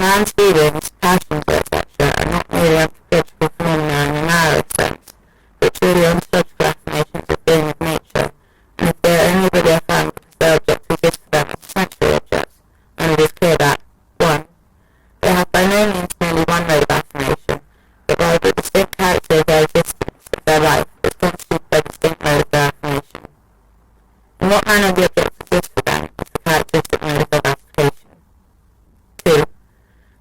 man's feelings, passions, etc. are not merely ontological phenomena in a narrow sense, but truly ontological affirmations of being of nature, and if they are only really affirmed because their objects exist for them as essential objects, then it is clear that 1. They have by no means merely one mode of affirmation, but rather the distinct character of their existence, of their life, is constituted by distinct mode of their affirmation. In what manner the objects exist for them is the characteristic mode of their application. 2.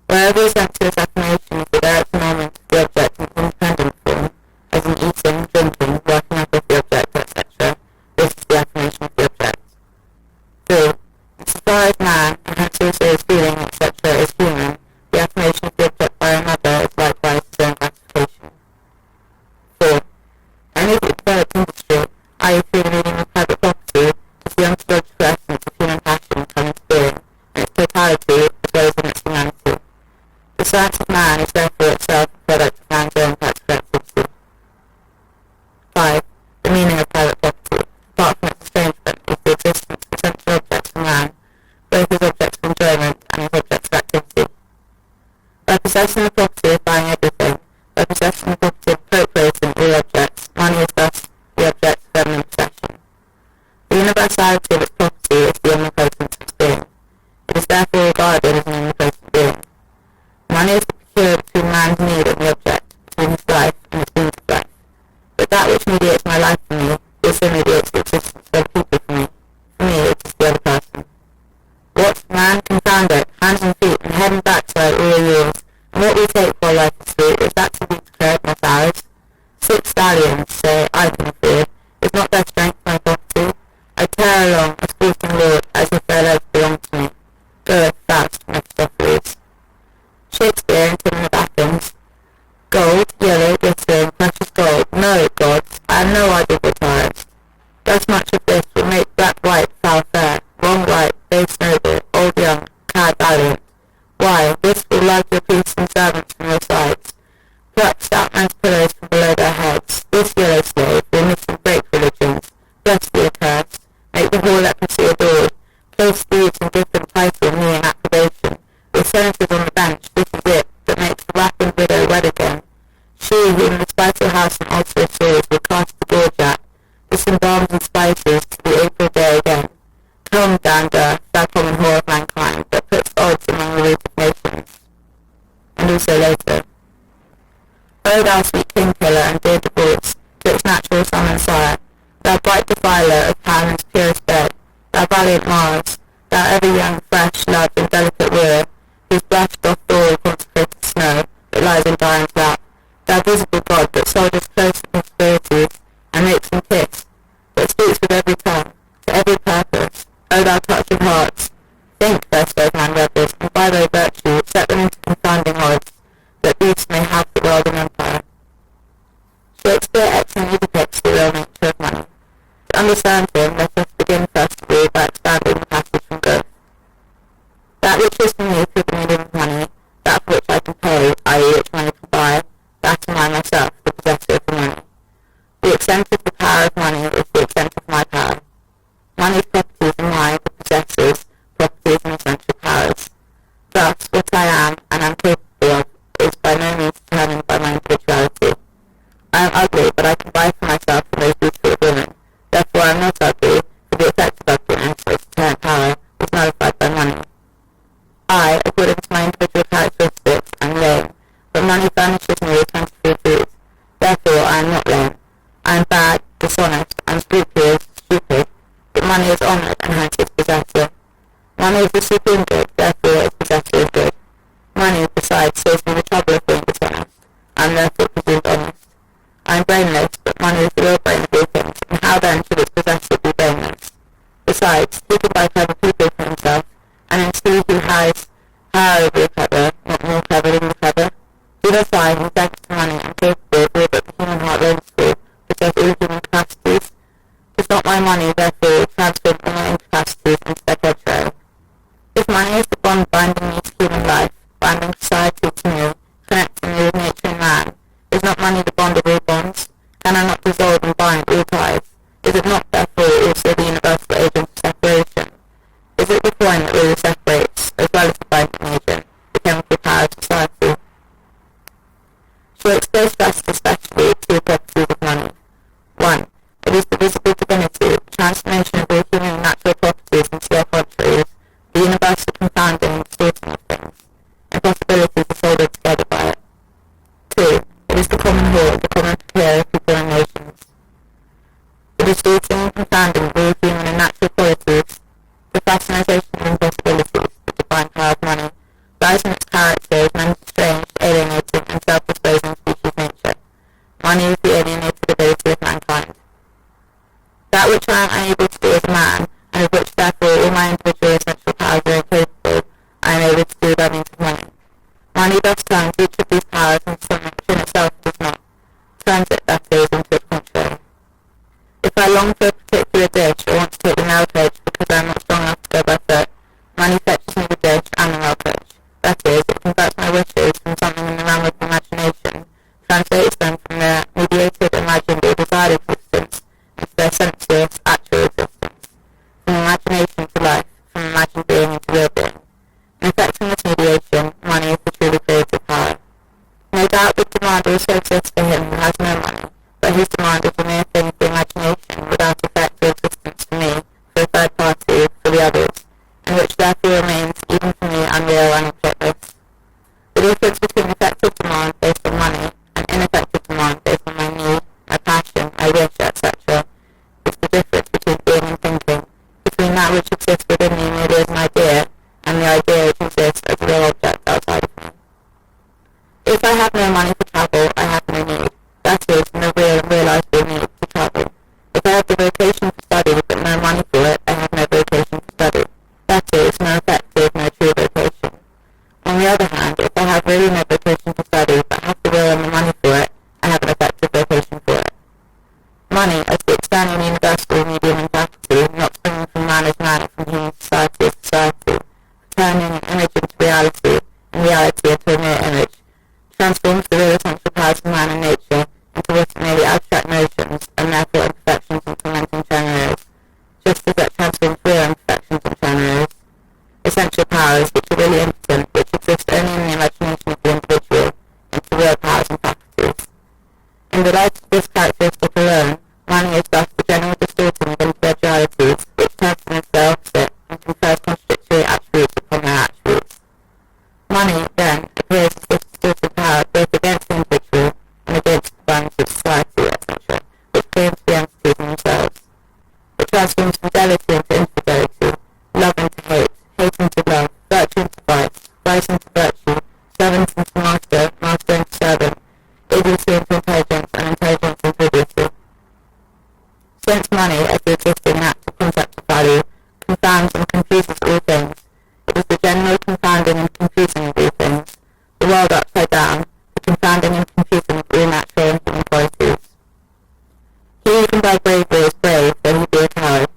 Wherever essentialist affirmation is the direct annulment of the object in independent form, as in eating, drinking, working up with the object, etc., this is the affirmation of the object. 3. Insofar as man, and hence also his feeling, etc., is human, the affirmation of the object by another is likewise his own gratification. 4. Only the developed industry, i.e. through the medium of private property, does the ontological essence of human passion come into being, in its totality as well as in its humanity. The science of man is therefore itself a product of man's own practical activity. 5. The meaning of private property, apart from its estrangement, is the existence of essential objects for man, both as objects of enjoyment and as objects of activity. By possessing the property of buying everything, by possessing the property of appropriating all objects, money is thus the object of eminent possession. The universality of its property is the omnipotence of its being. It is therefore regarded as an omnipotent being. Money is the procure between man's need and the object, between his life and its means of life. But that which mediates my life for me also mediates the existence of other people for me. For me, it is the other person. What? Man, confound it, hands and feet, and head and backside all are yours, and what we take while life is sweet, is that to be declared not ours? 6 stallions say, I can afford, is not their strength my property? I tear along, a sporting lord, as if their legs belonged to me. Goeth Faust, Mephistopheles. Shakespeare in Timon of Athens. Gold, yellow, glittering, precious gold, no, gods, I am no idle guitarist. Thus much of this will make black white foul fair, wrong right, base noble, old young, cad valiant. Why, this will like your priests and servants from your sides. Pluck stout men's pillows from below their heads. This yellow slave will miss and break religions, bless the accursed, make the whole leprosy adored, place thieves and give them title, me in approbation. With senators on the bench, this is it, that makes the rapid widow wed again. She whom the spital house and altar of souls will cast the gorge at, this embalms and spices to the April day again. Come, dander, thou common whore of mankind, that puts odds among the rooted nations. And also later. O thou sweet king-killer and dear divorce, to its natural son and sire, thou bright defiler of Pan's purest bed, thou valiant Mars, thou ever young, fresh, loved, and delicate weir, whose blush doth thaw the consecrated snow that lies in Dian's lap, thou visible God that soldiers close to conspiracies, and makes them kiss, that speaks with every tongue, to every purpose, O thou touch of hearts, think, first those man rebels, and by thy virtue set them into confounding odds, that beasts may have the world in empire. Shakespeare excellently depicts the real nature of money. To understand him, let us begin first of all by expanding the passage from Goethe. That which is for me through the medium of money, that for which I can pay, i.e. which money can buy, that am I myself, the possessor of the money. The extent of the power of money is the extent of my power. Money's properties are mine, the possessor's, properties and essential powers. Thus, what I am and am capable of is by no means determined by my individuality. I am ugly, but I can buy for myself the most beautiful of women. Therefore I am not ugly, for the effect of ugliness, its inherent power, is nullified by money. I, according to my individual characteristics, am lame, but money furnishes me with plentiful food. Therefore I am not lame. I am bad, dishonest, unscrupulous, stupid, but money is honoured and hence its possessor. Money is the supreme good, therefore its possessor is good. Money, besides, saves me the trouble of being dishonest. I am therefore presumed honest. I am brainless, but money is the real brain of all things, and how then should its possessor be brainless? Besides, he can buy clever people for himself, and it's he who has power over the clever, not more clever than the clever. Do thus I, who thanks to money, am capable of all that the human heart longs for, possess all human capacities? Is not my money, therefore, transferred from my incapacities into their contrary? If money is the bond binding me to human life, binding society to me, connecting me with nature and man, is not money the bond of all bonds? Can I not dissolve and bind all ties? Is it not, therefore, also the universal agent of separation? Is it the coin that really separates, as well as the binding agent, the chemical means of money. Money thus turns each of these powers into something which in itself does not, turns it, that is, into its contrary. If I long for a particular dish or want to take the nail plate because I am not strong enough to go by foot, money fetches me the dish and the nail plate. That is, it converts my wishes from something in the realm of imagination, translates them from their mediated, imagined, or desired existence into their sensuous, actual existence, from imagination to life, from imagined being into real being. In effecting this mediation, money is the truly creative power. No doubt the demand also exists for him who has no money, but his demand is a mere thing of the imagination, without effect or existence for me, for a third party, for the others, and which therefore remains, even for me, unreal and objectless. The difference between effective demand based on money and ineffective demand based on my need, my passion, my wish, etc., is the difference between being and thinking, between that which exists within me merely as an idea, and the idea which exists as a real object outside of me. If I have no money for travel, I have no need, that is, no real and realizable need to travel. If I have the vocation for study but no money for it, I have no vocation for study, that is, no effective, no true vocation. On the other hand, if I have really no vocation for study but have the will and the money for it, I have an effective vocation for it. Money, as the external universal medium and faculty, not springing from man as man or from human society as society, turning an image into reality, and reality into a mere image, transforms the real essential powers of man and nature into what are merely abstract notions, and therefore imperfections and tormenting generals, just as that transforms real imperfections and generals, essential powers which are really impotent, which exist only in the imagination of the individual, into real powers and faculties. In the light of this characteristic alone, money is thus the general distorting of individualities, which turns them into their opposite and confers contradictory attributes upon their attributes. Money, then, appears as this distorted power both against the individual and against the bounds of society, etc., which claim to be entities in themselves. It transforms fidelity into infidelity, love into hate, hate into love, virtue into vice, vice into virtue, servant into master, master into servant, idiocy into intelligence, and intelligence into idiocy. Since money, as the existing natural concept of value, confounds and confuses all things, it is the general confounding and confusing of all things, the world upside down, the confounding and confusing of all natural and human qualities. He even by bravery is brave, though he be a coward.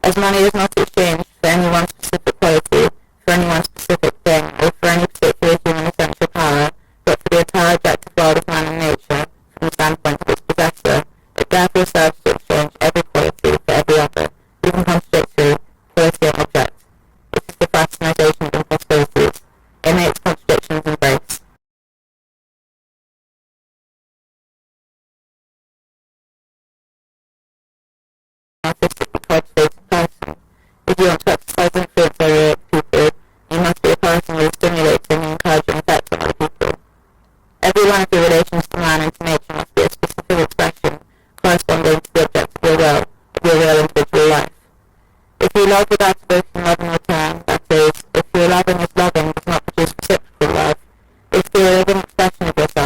As money is not exchanged for any one specific quality, for any one specific thing, or for any particular human essential power, but for the entire objective world of man and nature, from the standpoint of its possessor, it therefore serves to exchange every quality for every other, even contradictory, quality and object. This is the fraternization of impossibilities. It makes contradictions embrace. Artistically cultivated person. If you want to exercise influence over people, you must be a person with a stimulating and encouraging effect on other people. Every one of your relations to man and to nature must be a specific expression corresponding to the object of your real individual life. If you love without evoking love in return, that is, if your loving is loving does not produce reciprocal love, if the living expression of yourself